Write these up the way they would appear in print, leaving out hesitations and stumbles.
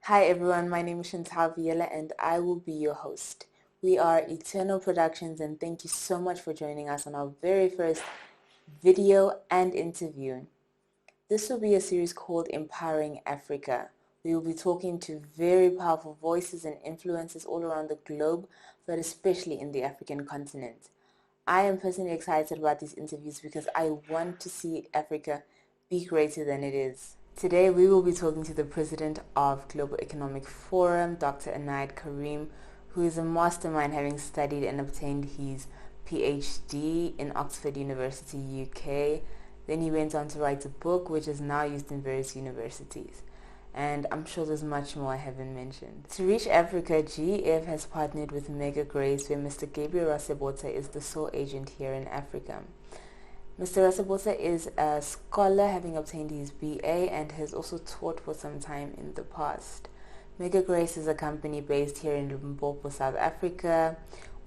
Hi everyone, my name is Chantal Viela and I will be your host. We are Eternal Productions and thank you so much for joining us on our very first video and interview. This will be a series called Empowering Africa. We will be talking to very powerful voices and influencers all around the globe, but especially in the African continent. I am personally excited about these interviews because I want to see Africa be greater than it is. Today we will be talking to the president of Global Economic Forum, Dr. Anaid Karim, who is a mastermind having studied and obtained his PhD in Oxford University, UK. Then he went on to write a book which is now used in various universities. And I'm sure there's much more I haven't mentioned. To reach Africa, GEF has partnered with Mega Grace, where Mr. Gabriel Rasebota is the sole agent here in Africa. Mr. Rasebota is a scholar having obtained his BA and has also taught for some time in the past. Mega Grace is a company based here in Limpopo, South Africa,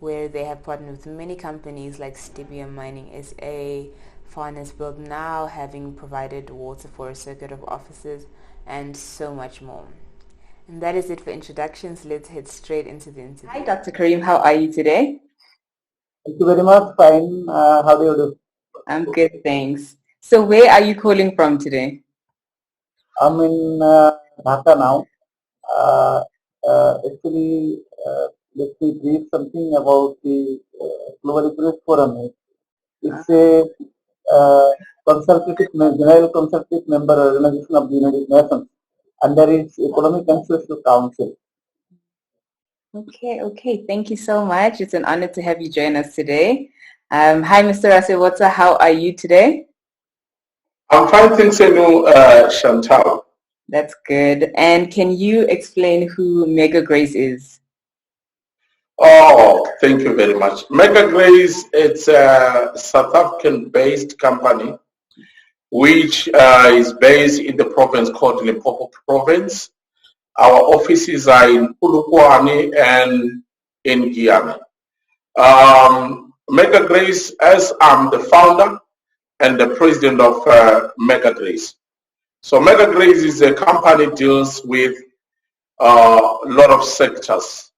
where they have partnered with many companies like Stibia Mining SA, Farners Build Now, having provided water for a circuit of offices, and so much more. And that is it for introductions. Let's head straight into the interview. Hi, Dr. Karim. How are you today? Thank you very much. Fine. How do you do? I'm good, thanks. So where are you calling from today? I'm in Dhaka now. Actually, let me brief something about the Global Economic Forum. It's a general consultative member organization of the United Nations under its Economic and Social Council. Okay. Thank you so much. It's an honor to have you join us today. Hi, Mr. Rasebota. How are you today? I'm fine, thanks, Chantal. That's good. And can you explain who Mega Grace is? Oh, thank you very much. Mega Grace, it's a South African-based company which is based in the province called Limpopo Province. Our offices are in Polokwane and in Guyana. Mega Grace, as I'm the founder and the president of Mega Grace. So Mega Grace is a company deals with a lot of sectors.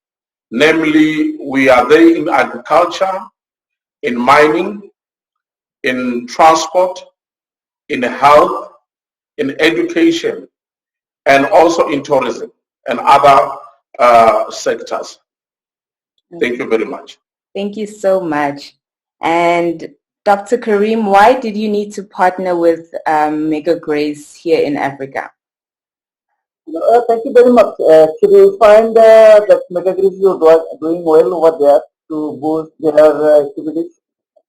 Namely, we are there in agriculture, in mining, in transport, in health, in education, and also in tourism and other sectors. Thank you very much. Thank you so much. And Dr. Karim, why did you need to partner with Mega Grace here in Africa? Thank you very much. Actually, we find that Mega Grace is doing well over there to boost their activities,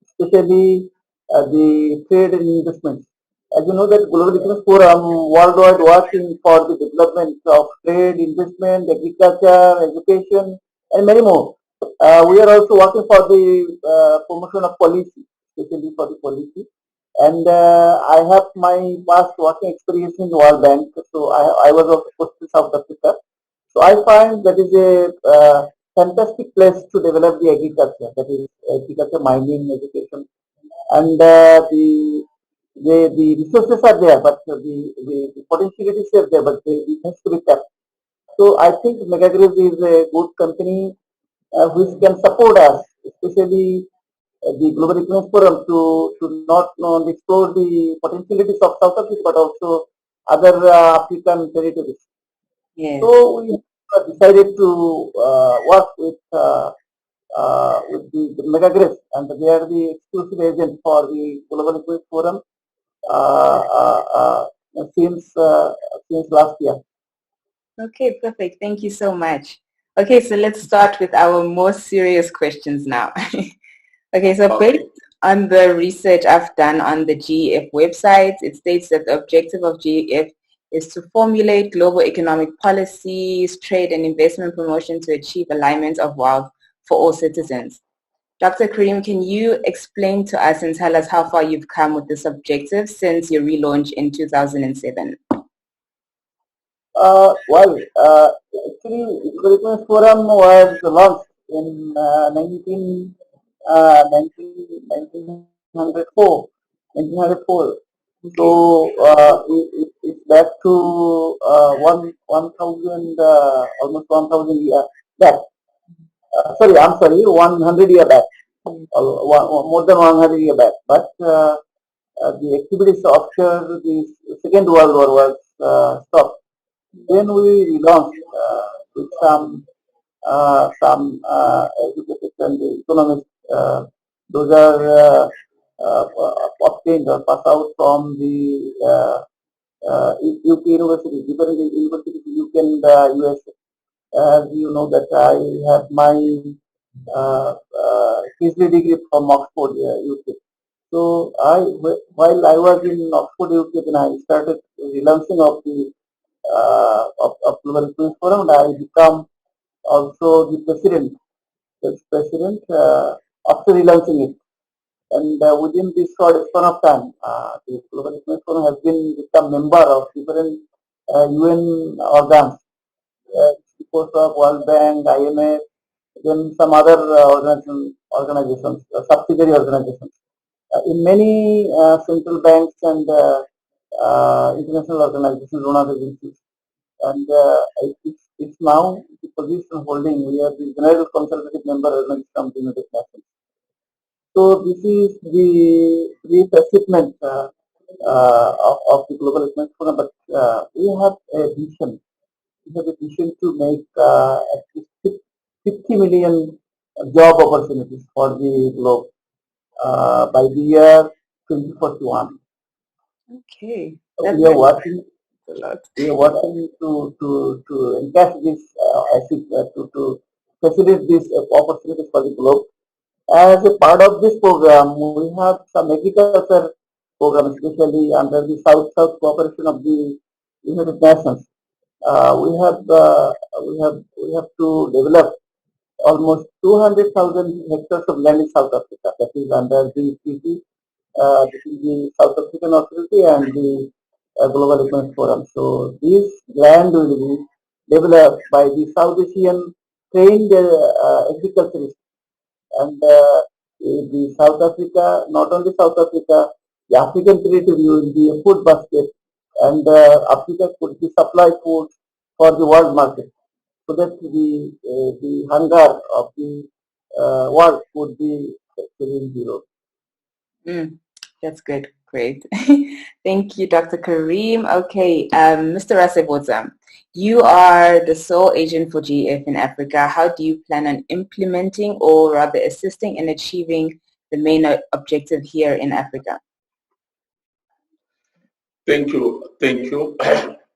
especially the trade and investments. As you know that Global Economic Forum worldwide working for the development of trade, investment, agriculture, education, and many more. We are also working for the promotion of policy, especially for the policy. And I have my past working experience in World Bank, so I was also posted to South Africa. So I find that is a fantastic place to develop the agriculture, that is agriculture, mining, education, and the resources are there, but the potentialities are there, but it has to be tapped. So I think Megagrace is a good company which can support us, especially the Global Economic Forum, to not only explore the potentialities of South Africa, but also other African territories. Yes. So we decided to work with the Megagrace, and they are the exclusive agent for the Global Economic Forum uh, uh, uh, since last year. Okay, perfect. Thank you so much. Okay, so let's start with our more serious questions now. Okay, so based on the research I've done on the GEF website, it states that the objective of GEF is to formulate global economic policies, trade and investment promotion to achieve alignment of wealth for all citizens. Dr. Karim, can you explain to us and tell us how far you've come with this objective since your relaunch in 2007? Actually, Economic Forum was launched in 1904. Okay. So it's back to 1,000, almost 1,000 years back. Sorry, I'm sorry, 100 year back, more than 100 year back. But the activities after the Second World War was stopped. Then we relaunched with some educators and economists. Those are obtained or passed out from the UK university, different universities in UK and US. As you know that I have my PhD degree from Oxford, UK. So while I was in Oxford, UK, then I started relaunching of the of Global Economic Forum, and I become also the president, after relaunching it. And within this short span of time, the Global Economic Forum has become member of different UN organs, because of World Bank, IMF, then some other organizations, subsidiary organizations. In many central banks and international organizations, donor agencies, and it's now the position holding. We are the General Consultative Member of the United Nations. So this is the brief achievement of the Global Economic Forum, but we have a vision. We have a vision to make at least 50 million job opportunities for the globe by the year 2041. Okay. So we are working. We are working to encash this to facilitate these opportunities for the globe. As a part of this program, we have some agriculture program, especially under the South-South cooperation of the United Nations. We have to develop almost 200,000 hectares of land in South Africa. That is under the treaty. This is the South African Authority and the Global Economic Forum. So this land will be developed by the South Asian trained agriculturists, and the South Africa, not only South Africa, the African territory will be a food basket, and Africa could be supply food for the world market, so that the hunger of the world would be actually zero. That's good. Great. Thank you, Dr. Kareem. Okay, Mr. Rasebota, you are the sole agent for GEF in Africa. How do you plan on implementing, or rather assisting in achieving the main objective here in Africa? Thank you. Thank you.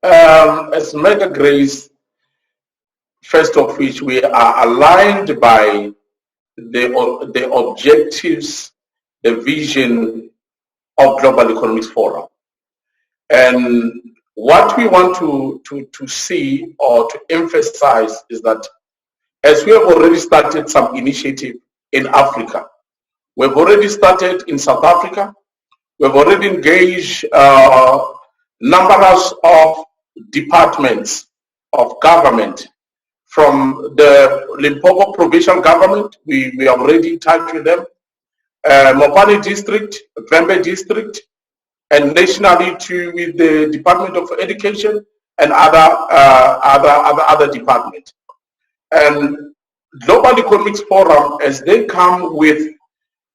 As Mega Grace, first of which we are aligned by the objectives, the vision of Global Economics Forum. And what we want to see or to emphasize is that as we have already started some initiative in Africa, we've already started in South Africa, we've already engaged numbers of departments of government. From the Limpopo provincial government, we are already in touch with them. Mopani district, Vembe district, and nationally too with the Department of Education and other departments. And Global Economics Forum, as they come with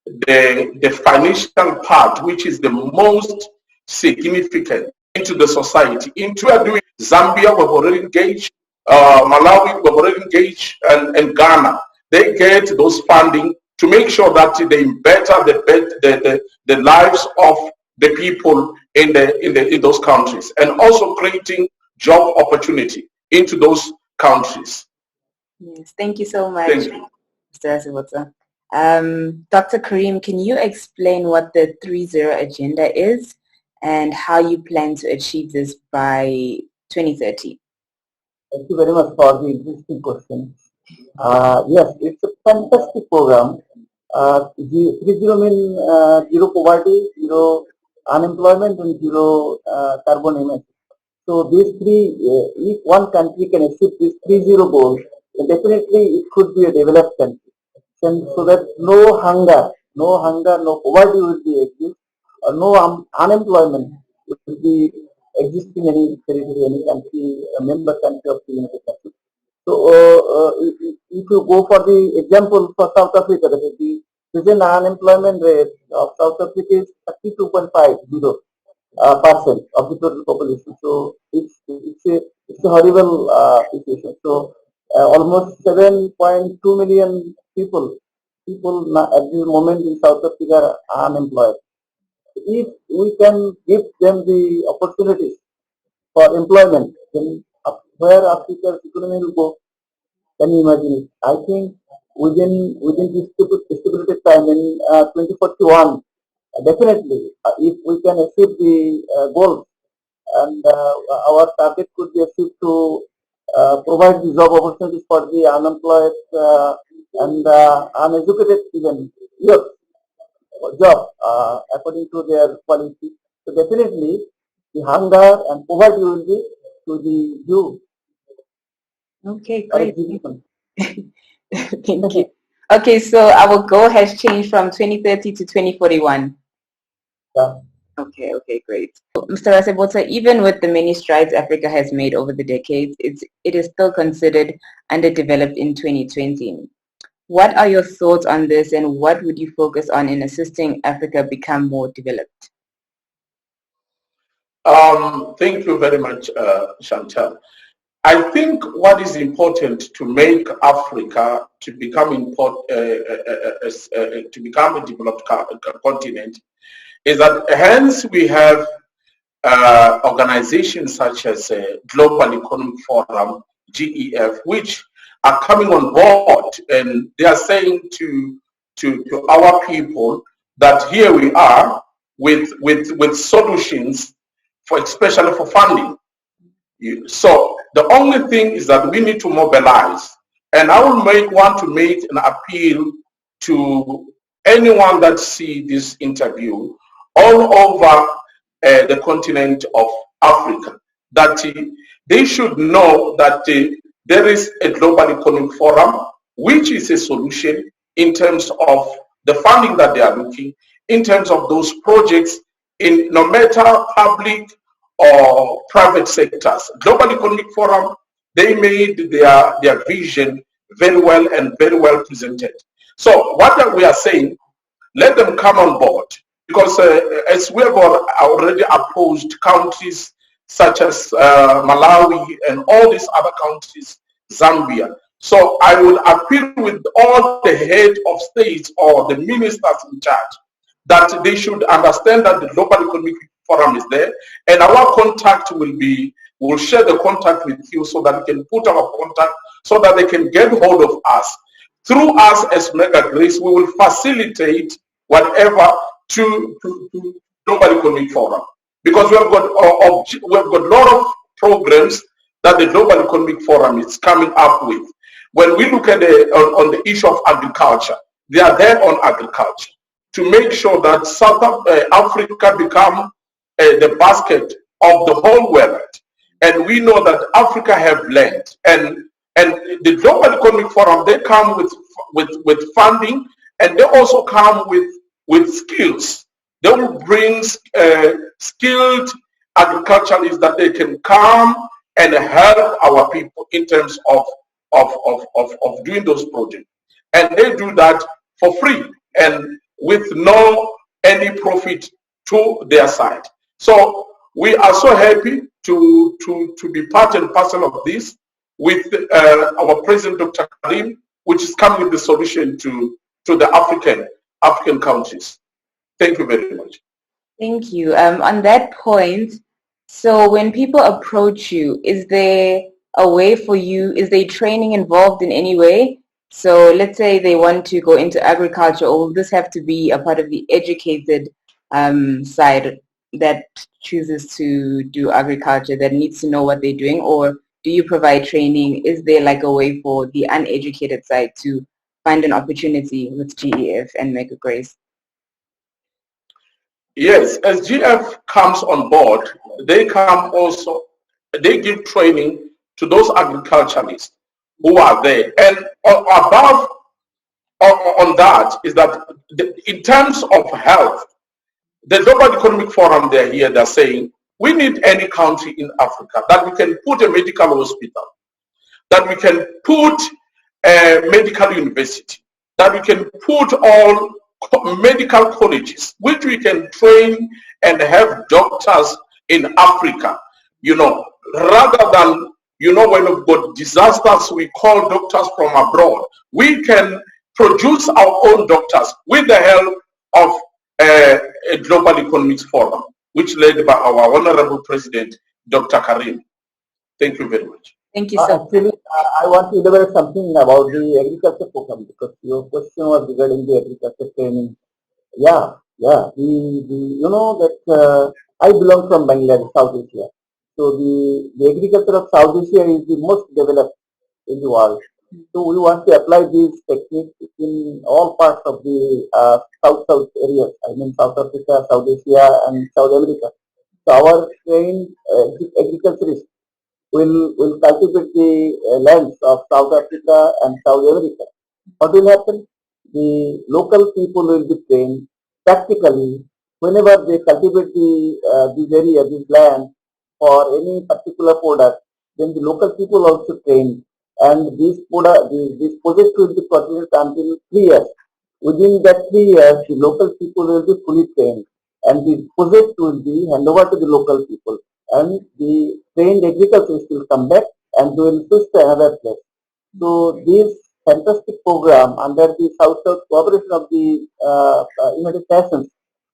the financial part, which is the most significant into the society, into doing Zambia, we've already engaged, Malawi, we've already engaged, and Ghana. They get those funding to make sure that they better the lives of the people in those countries, and also creating job opportunity into those countries. Yes, thank you so much, Mr. Rasebota. Dr. Kareem, can you explain what the 3-0 agenda is and how you plan to achieve this by 2030? Thank you very much for the interesting question. Yes, it's a fantastic program. 3-0 means zero poverty, zero unemployment, and zero carbon emission. So these three, if one country can achieve these 3-0 goals, then definitely it could be a developed country. And so that no hunger, no poverty will be exist, no unemployment will be existing in any territory, any country, a member country of the United Nations. So, if you go for the example for South Africa, the present unemployment rate of South Africa is 32.50% of the total population. So it's a horrible situation. So almost 7.2 million people at this moment in South Africa are unemployed. If we can give them the opportunities for employment, then where Africa's economy will go, can you imagine it? I think within this stipulated time in 2041, definitely, if we can achieve the goals and our target could be achieved to provide the job opportunities for the unemployed and uneducated even youth job according to their quality. So definitely the hunger and poverty will be to the youth. Okay, great. Thank you. Okay, so our goal has changed from 2030 to 2041. Yeah. Okay, great. Mr. Rasebota, even with the many strides Africa has made over the decades, it is still considered underdeveloped in 2020. What are your thoughts on this, and what would you focus on in assisting Africa become more developed? Thank you very much, Chantal. I think what is important to make Africa to become to become a developed continent is that hence we have organizations such as Global Economic Forum, GEF, which are coming on board, and they are saying to our people that here we are with solutions for, especially for funding. So the only thing is that we need to mobilize, and I will want to make an appeal to anyone that see this interview all over the continent of Africa, that they should know that there is a Global Economic Forum, which is a solution in terms of the funding that they are looking, in terms of those projects, in no matter public or private sectors. Global Economic Forum, they made their vision very well and very well presented. So what we are saying, let them come on board, because as we have already approached countries such as Malawi and all these other countries, Zambia. So I will appeal with all the head of states or the ministers in charge that they should understand that the Global Economic Forum is there, and our contact we'll share the contact with you so that we can put our contact so that they can get hold of us. Through us as Mega Grace, we will facilitate whatever to Global Economic Forum, because we have got a lot of programs that the Global Economic Forum is coming up with. When we look at on the issue of agriculture, they are there on agriculture to make sure that South Africa become the basket of the whole world. And we know that Africa have land, and the Global Economic Forum, they come with funding, and they also come with skills. They will bring skilled agriculturalists that they can come and help our people in terms of doing those projects. And they do that for free and with no any profit to their side. So we are so happy to be part and parcel of this with our President Dr. Karim, which is coming with the solution to the African countries. Thank you very much. Thank you. On that point, so when people approach you, is there a way for you, is there training involved in any way? So let's say they want to go into agriculture, or will this have to be a part of the educated side that chooses to do agriculture, that needs to know what they're doing? Or do you provide training? Is there like a way for the uneducated side to find an opportunity with GEF and Mega Grace? Yes, as GEF comes on board, they give training to those agriculturalists who are there. And above on that is that in terms of health, The Global Economic Forum, they're here, they're saying, we need any country in Africa that we can put a medical hospital, that we can put a medical university, that we can put all medical colleges, which we can train and have doctors in Africa, rather than, when we've got disasters, we call doctors from abroad. We can produce our own doctors with the help of a Global Economics Forum, which led by our Honorable President, Dr. Karim. Thank you very much. Thank you, sir. Actually, I want to elaborate something about the agriculture program, because your question was regarding the agriculture training. Yeah. You know that I belong from Bangladesh, South Asia. So the agriculture of South Asia is the most developed in the world. So we want to apply these techniques in all parts of the South areas. I mean South Africa, South Asia, and South America. So our trained agriculturists will cultivate the lands of South Africa and South America. What will happen? The local people will be trained practically whenever they cultivate this area, this land for any particular product. Then the local people also trained, and this project will be continued until 3 years. Within that 3 years, the local people will be fully trained, and the project will be handed over to the local people, and the trained agriculturists will come back and they will switch to another place. So this fantastic program under the South-South cooperation of the United Nations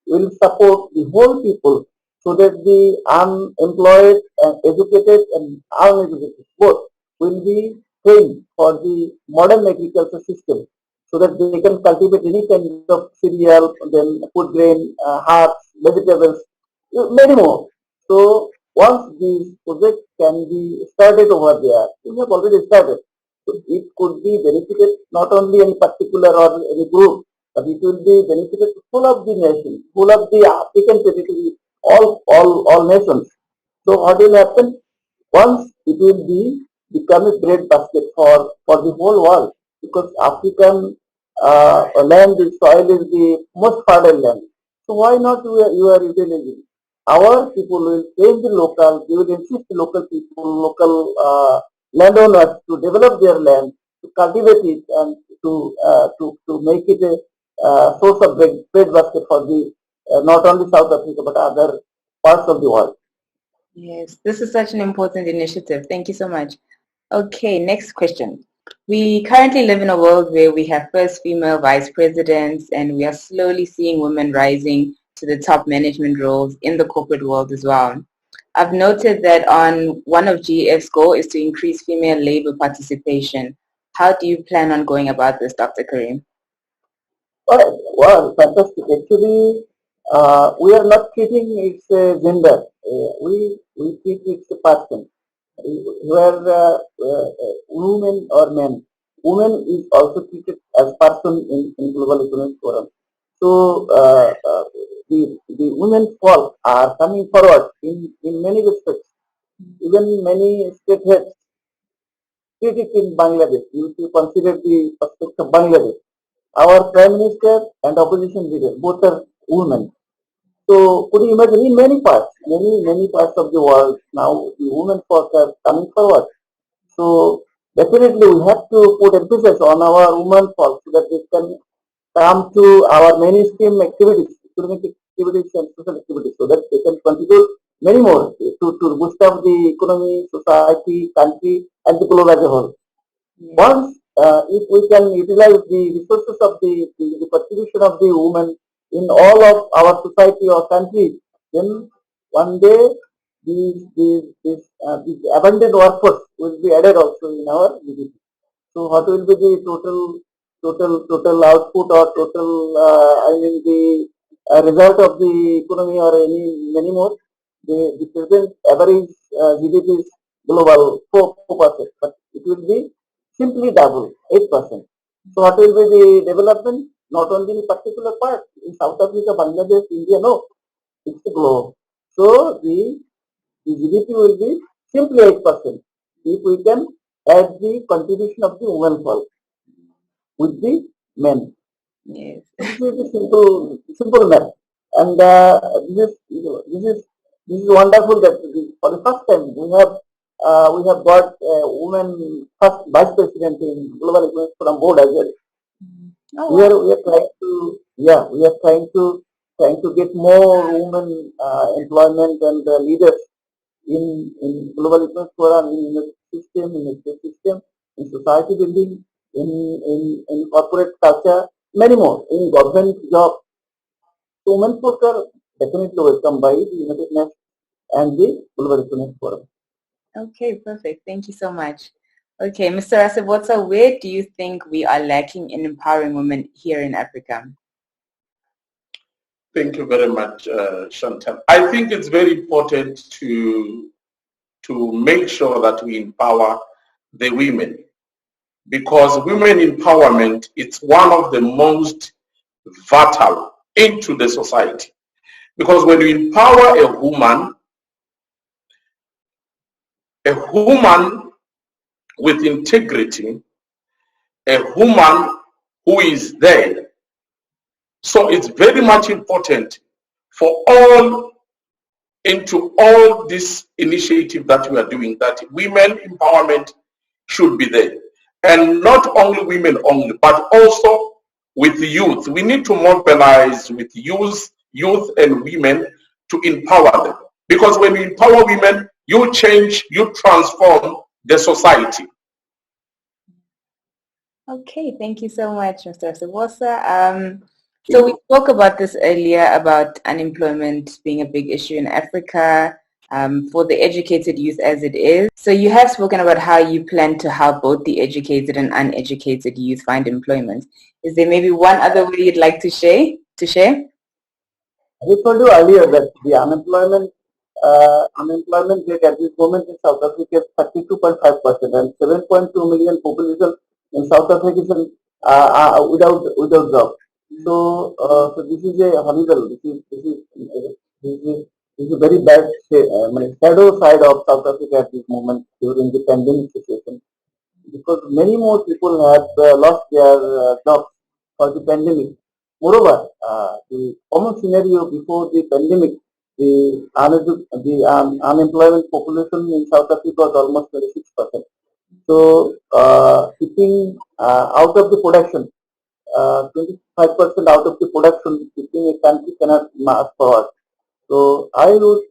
will support the whole people, so that the unemployed and educated and uneducated both will be trained for the modern agriculture system, so that they can cultivate any kind of cereal, then food grain, herbs, vegetables, many more. So once this project can be started over there, we have already started. So it could be benefited not only any particular or any group, but it will be benefited full of the nation, full of the African territory, all nations. So what will happen? Once it will become a bread basket for the whole world, because African land, the soil is the most fertile land. So why not you are utilizing? Our people will train the local, they will insist the local people, local landowners to develop their land, to cultivate it, and to make it a source of bread basket for the not only South Africa but other parts of the world. Yes, this is such an important initiative. Thank you so much. Okay, next question. We currently live in a world where we have first female vice presidents, and we are slowly seeing women rising to the top management roles in the corporate world as well. I've noted that on one of GEF's goals is to increase female labor participation. How do you plan on going about this, Dr. Karim? Well, fantastic. Actually, we are not treating it a gender. We treat it a person. Where women or men, women is also treated as person in Global Economic Forum. So the women folk are coming forward in many respects. Even many state heads treat it in Bangladesh. If you consider the perspective of Bangladesh, our Prime Minister and opposition leader both are women. So could you imagine in many parts of the world now the women folk are coming forward. So definitely we have to put emphasis on our women folk so that they can come to our mainstream activities, economic activities and social activities, so that they can contribute many more to boost up the economy, society, country, and the globe as a whole. Once, if we can utilize the resources of the contribution of the women in all of our society or country, then one day this abundant workforce will be added also in our GDP. So what will be the total output or total the result of the economy or many more? The present average GDP is global 4%, but it will be simply double, 8%. So what will be the development? Not only in a particular part, in South Africa, Bangladesh, India, no, it's the globe. So the GDP will be simply 8% if we can add the contribution of the women folk with the men. Yes. This is a simple math. And this is wonderful that for the first time we have got a woman first vice president in Global Economic Forum board as well. Oh, wow. We are trying to we are trying to get more women employment and leaders in Global Economic Forum, in university system, in the state system, in society building, in corporate culture, many more in government job. So women folks are definitely welcome by the United Nations and the Global Economic Forum. Okay, perfect. Thank you so much. Okay, Mr. Rasebotsa, where do you think we are lacking in empowering women here in Africa? Thank you very much, Chantal. I think it's very important to make sure that we empower the women, because women empowerment is one of the most vital into the society. Because when you empower a woman with integrity, a woman who is there. So it's very much important for all this initiative that we are doing, that women empowerment should be there. And not only women only, but also with the youth. We need to mobilize with youth and women to empower them. Because when you empower women, you change, you transform the society. Okay, thank you so much, Mr. Rasebotsa. So we spoke about this earlier about unemployment being a big issue in Africa for the educated youth as it is. So you have spoken about how you plan to help both the educated and uneducated youth find employment. Is there maybe one other way you'd like to share? I told you earlier that the unemployment rate at this moment in South Africa is 32.5%, and 7.2 million population in South Africa is without job. So, so this is a horrible. This is a very bad shadow side of South Africa at this moment during the pandemic situation, because many more people have lost their jobs for the pandemic. Moreover, the common scenario before the pandemic, the unemployment population in South Africa was almost 26%. So, keeping out of the production, 25% out of the production, keeping a country cannot march forward. So, I would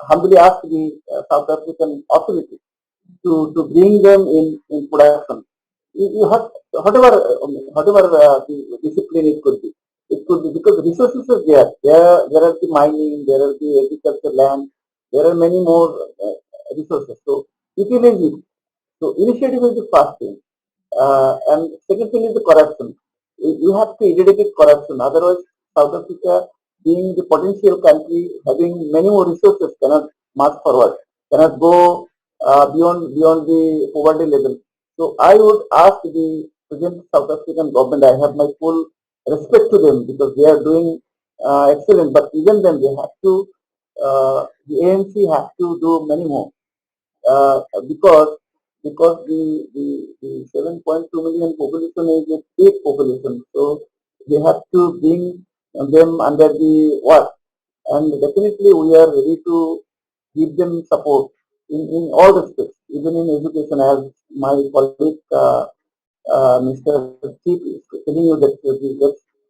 humbly ask the South African authorities to bring them in production. You have whatever the discipline it could be. It could be because resources are there. There are the mining, there are the agriculture land, there are many more resources. So utilize it. So initiative is the first thing, and second thing is the corruption. You have to eradicate corruption. Otherwise, South Africa, being the potential country, having many more resources, cannot march forward, cannot go beyond the poverty level. So I would ask the present South African government. I have my full respect to them because they are doing excellent. But even then, they have to. The ANC have to do many more because the 7.2 million population is a big population. So they have to bring them under the work, and definitely we are ready to give them support in all respects, even in education, as my colleague Mr. Chief is telling you that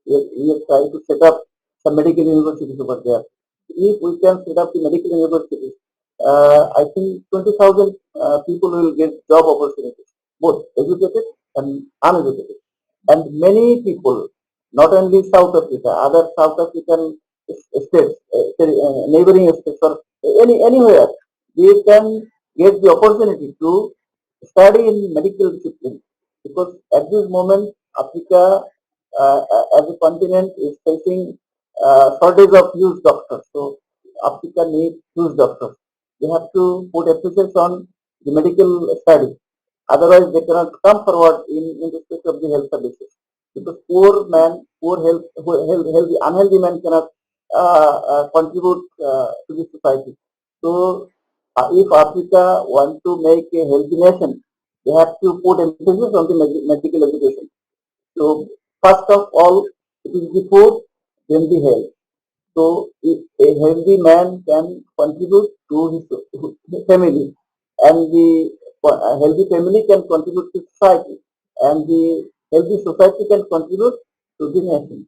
we are trying to set up some medical universities over there. If we can set up the medical universities, I think 20,000 people will get job opportunities, both educated and uneducated. And many people, not only South Africa, other South African states, neighboring states, or anywhere, they can get the opportunity to study in medical discipline, because at this moment Africa as a continent is facing shortage of huge doctors. So Africa needs huge doctors. They have to put emphasis on the medical study. Otherwise, they cannot come forward in respect of the health services. Because unhealthy man cannot contribute to the society. So, if Africa wants to make a healthy nation, they have to put emphasis on the medical education. So, first of all, it is the food, then the health. So a healthy man can contribute to his family, and the a healthy family can contribute to society, and the healthy society can contribute to the nation.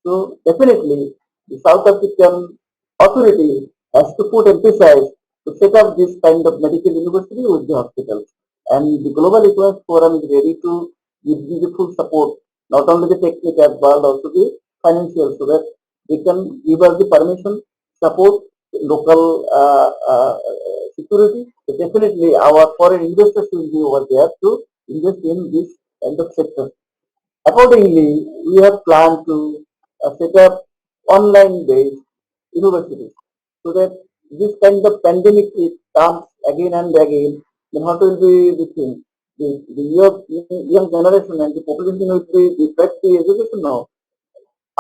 So definitely, the South African authority has to put emphasis to set up this kind of medical university with the hospitals. And the Global Economic Forum is ready to give the full support, not only the technical but also the financial, so that they can give us the permission, support local security. So definitely, our foreign investors will be over there to invest in this kind of sector. Accordingly, we have planned to set up online-based universities so that this kind of pandemic it comes again and again, then what will be the thing? The young generation and the population will be deprived the education now.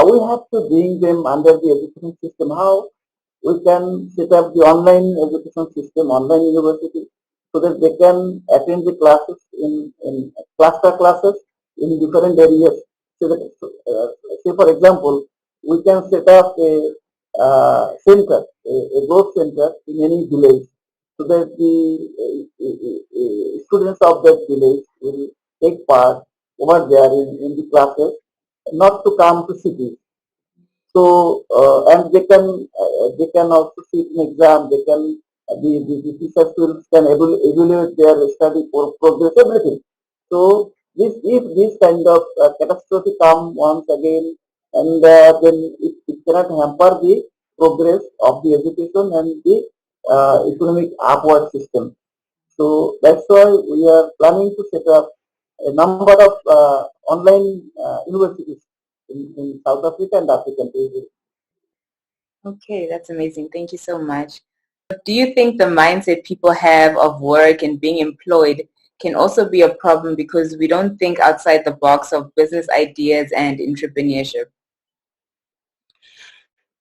We have to bring them under the education system. How we can set up the online education system, online university, so that they can attend the classes in cluster classes in different areas. So that, say for example, we can set up a center, a growth center in any village, so that the students of that village will take part over there in the classes, not to come to cities. So and they can also sit in exam. They can the teachers will can evaluate their study progress, everything. So this if this kind of catastrophe come once again, and then it cannot hamper the progress of the education and the economic upward system. So that's why we are planning to set up a number of online universities in South Africa and African region. Okay, that's amazing. Thank you so much. Do you think the mindset people have of work and being employed can also be a problem because we don't think outside the box of business ideas and entrepreneurship?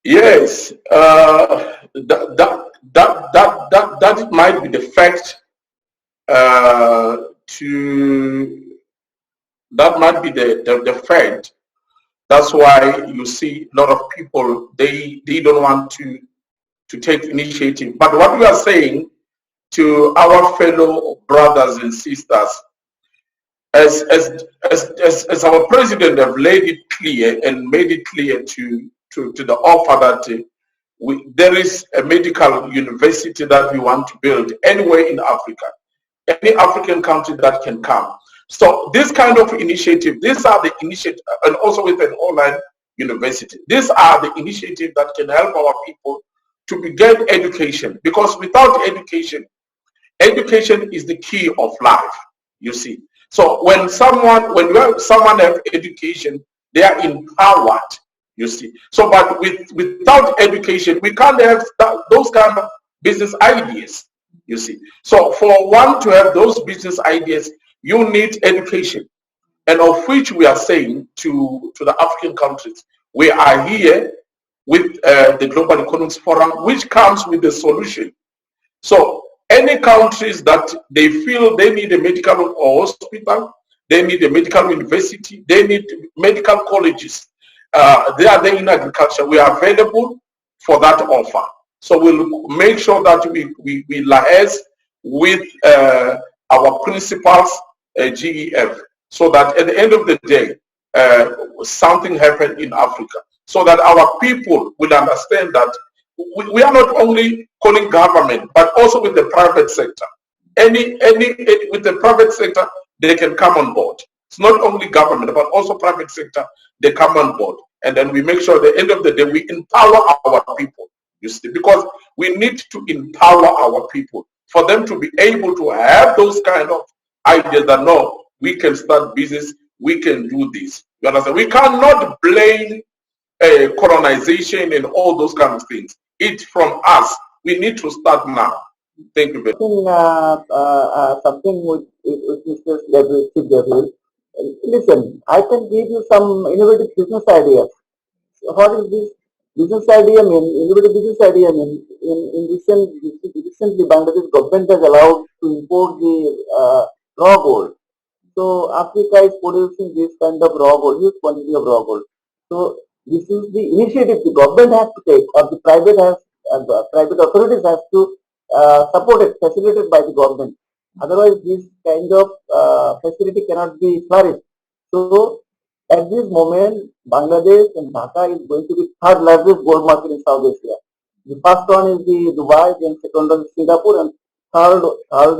Yes, that might be the fact to that might be the fact. That's why you see a lot of people they don't want to take initiative. But what we are saying to our fellow brothers and sisters, as our president have laid it clear and made it clear to the offer that there is a medical university that we want to build anywhere in Africa, any African country that can come. So this kind of initiative, these are the initiative, and also with an online university, these are the initiatives that can help our people to get education, because without education, education is the key of life, you see. So when someone have education, they are empowered, you see. So but without education, we can't have those kind of business ideas, you see. So for one to have those business ideas, you need education, and of which we are saying to the African countries, we are here with the Global Economic Forum, which comes with the solution. So any countries that they feel they need a medical or hospital, they need a medical university, they need medical colleges, they are there in agriculture, we are available for that offer. So we'll make sure that we liaise with our principals, GEF, so that at the end of the day, something happened in Africa, so that our people will understand that we are not only calling government, but also with the private sector. Any with the private sector, they can come on board. It's not only government, but also private sector, they come on board. And then we make sure at the end of the day, we empower our people, you see, because we need to empower our people for them to be able to have those kind of ideas that, no, we can start business, we can do this. You understand? We cannot blame colonization and all those kind of things. It's from us. We need to start now. Thank you very much. Something with Mr. Gabriel. Listen, I can give you some innovative business ideas. What is this business idea mean? Innovative business idea mean? Recently, Bangladesh government has allowed to import the raw gold. So Africa is producing this kind of raw gold, huge quantity of raw gold. So this is the initiative the government has to take, or the private authorities have to support it, facilitated by the government. Otherwise, this kind of facility cannot be flourished. So, at this moment, Bangladesh and Dhaka is going to be third largest gold market in South Asia. The first one is the Dubai, then second one is Singapore, and third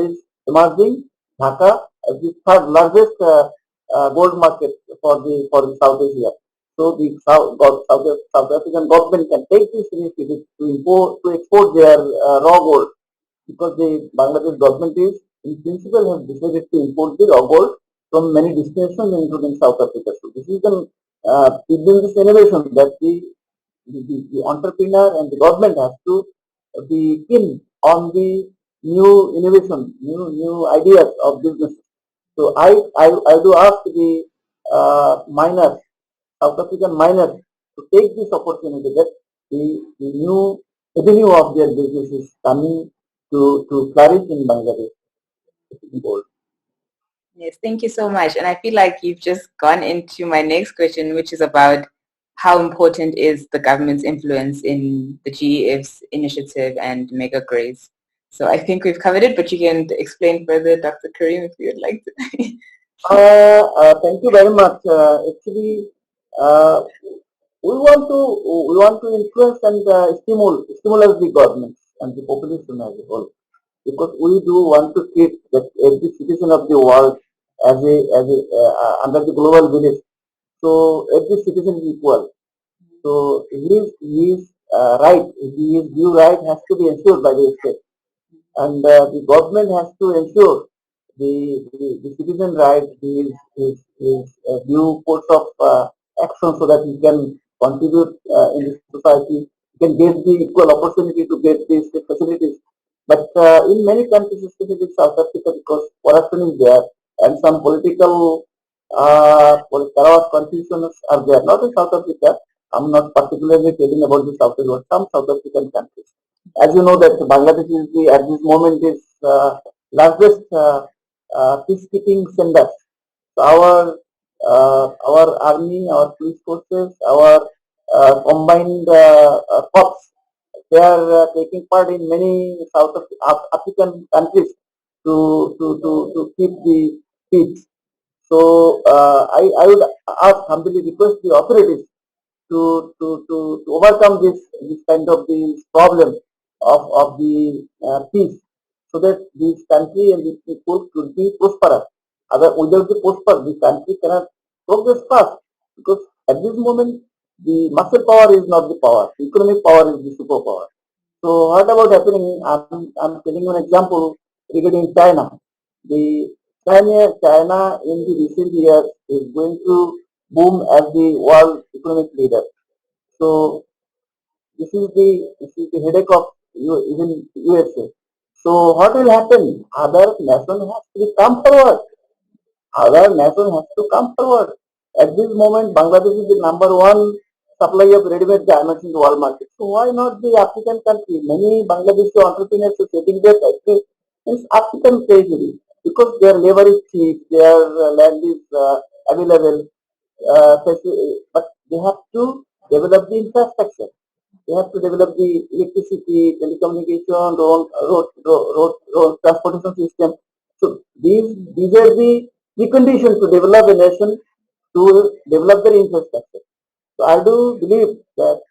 is emerging Dhaka as the third largest gold market for the South Asia. So the South African government can take this initiative to export their raw gold, because the Bangladesh government is in principle has decided to import the raw gold from many destinations, including South Africa. So this is the this innovation that the entrepreneur and the government has to be keen on the new innovation, new ideas of business. So I do ask the miners, South African miners, to take this opportunity that the new avenue of their business is coming to flourish in Bangladesh. Yes, thank you so much. And I feel like you've just gone into my next question, which is about how important is the government's influence in the GEF's initiative and Mega Grace. So I think we've covered it, but you can explain further, Dr. Karim, if you would like to. Thank you very much. Actually, we want to influence and stimulate the government and the population as a whole, because we do want to treat that every citizen of the world as under the global village. So every citizen is equal. So his right, his due right has to be ensured by the state, and the government has to ensure the citizen right, his due course of action, so that he can contribute in the society, he can get the equal opportunity to get these facilities. But in many countries, especially South Africa, because corruption is there and some political confusions are there. Not in South Africa. I'm not particularly telling about the South Africa, some South African countries. As you know, that Bangladesh is at this moment is largest peacekeeping centers. So our army, our police forces, our combined corps, they are taking part in many South African countries to keep the peace. So I would ask, humbly request the authorities to overcome this kind of this problem of the peace, so that this country and these people could be prosperous. Without the prosper, the country cannot progress fast, because at this moment the muscle power is not the power, economic power is the superpower. So what about happening? I'm telling you an example regarding China. The China in the recent years is going to boom as the world economic leader. So this is the headache of even USA. So what will happen? Other nation has to come forward. Other nation has to come forward. At this moment, Bangladesh is the number one supplier of ready-made garments in the world market. So why not the African country? Many Bangladeshi entrepreneurs are setting their factories in African territory, because their labor is cheap, their land is available, but they have to develop the infrastructure. They have to develop the electricity, telecommunication, road transportation system. So these are the preconditions to develop a nation, to develop their infrastructure. So I do believe that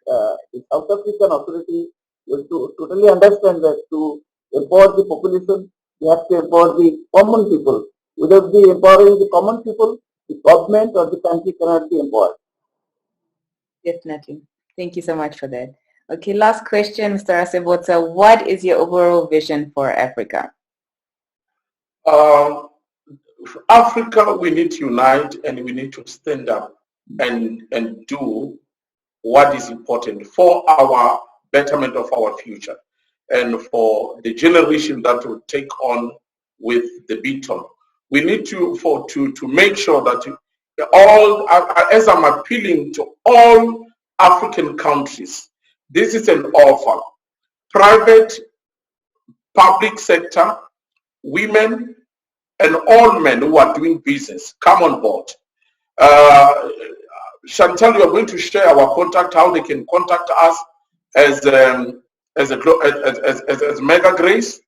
the South African authority will totally understand that to empower the population, they have to empower the common people. Without the empowering the common people, the government or the country cannot be empowered. Definitely. Thank you so much for that. Okay, last question, Mr. Asebota. What is your overall vision for Africa? Africa, we need to unite and we need to stand up and do what is important for our betterment of our future and for the generation that will take on with the baton. We need to make sure that all, as I'm appealing to all African countries, this is an offer. Private, public sector, women, and all men who are doing business, come on board. Chantal, you are going to share our contact, how they can contact us as Mega Grace,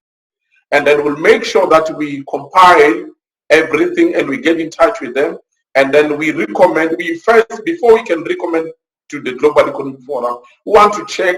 and then we'll make sure that we compile everything and we get in touch with them, and then we recommend. Before we can recommend to the Global Economic Forum, we want to check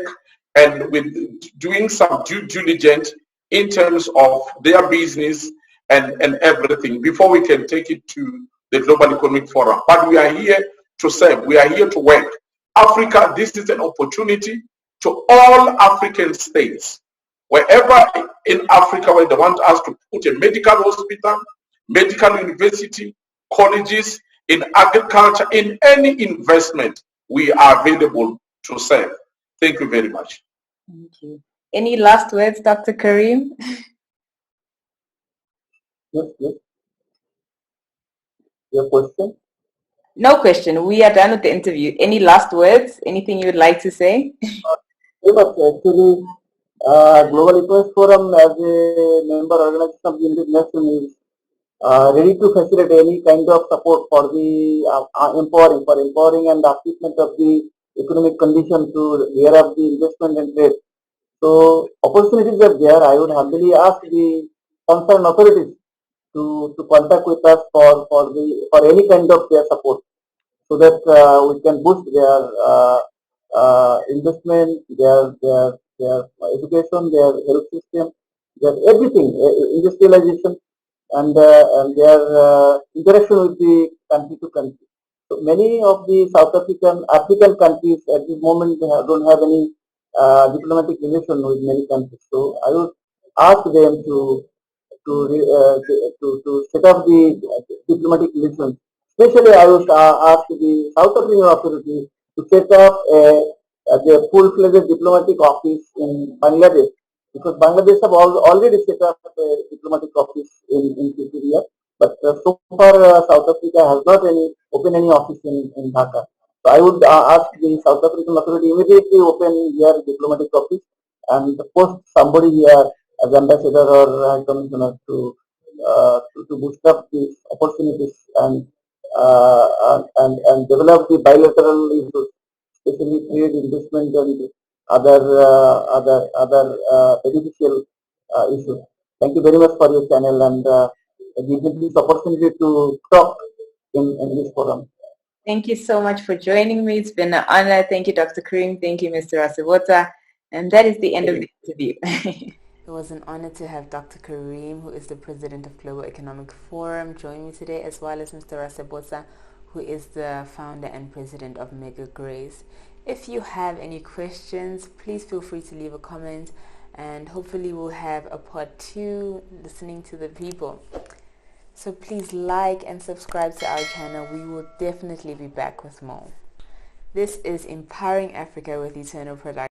and with doing some due diligence in terms of their business and everything before we can take it to the Global Economic Forum. But we are here to serve. We are here to work. Africa, this is an opportunity to all African states. Wherever in Africa where they want us to put a medical hospital, medical university, colleges, in agriculture, in any investment, we are available to serve. Thank you very much. Thank you. Any last words, Dr. Karim? Yes, yes. Your question? No question. We are done with the interview. Any last words? Anything you would like to say? Actually, Global Economic Forum as a member organization of the United Nations is ready to facilitate any kind of support for the empowering and upliftment of the economic condition to gear up the investment and trade. So opportunities are there. I would humbly ask the concerned authorities to contact with us for any kind of their support, so that we can boost their investment, their education, their health system, their everything, industrialization, and their interaction with the country to country. So many of the African countries at this moment don't have any diplomatic relation with many countries. So I would ask them to set up the diplomatic relations. Especially, I would ask the South African authority to set up the full-fledged diplomatic office in Bangladesh, because Bangladesh have already set up a diplomatic office in Pretoria, but so far South Africa has not opened any office in Dhaka. So I would ask the South African authority immediately open their diplomatic office and post somebody here as ambassador or high commissioner to boost up these opportunities and develop the bilateral issues, especially trade, investment, and other beneficial issues. Thank you very much for your channel and giving this opportunity to talk in this forum. Thank you so much for joining me. It's been an honor. Thank you, Dr. Karim. Thank you, Mr. Rasebota. And that is the end of the interview. It was an honor to have Dr. Karim, who is the president of Global Economic Forum, join me today, as well as Mr. Rasebota, who is the founder and president of Mega Grace. If you have any questions, please feel free to leave a comment, and hopefully we'll have a part 2 listening to the people. So please like and subscribe to our channel. We will definitely be back with more. This is Empowering Africa with Eternal Productions.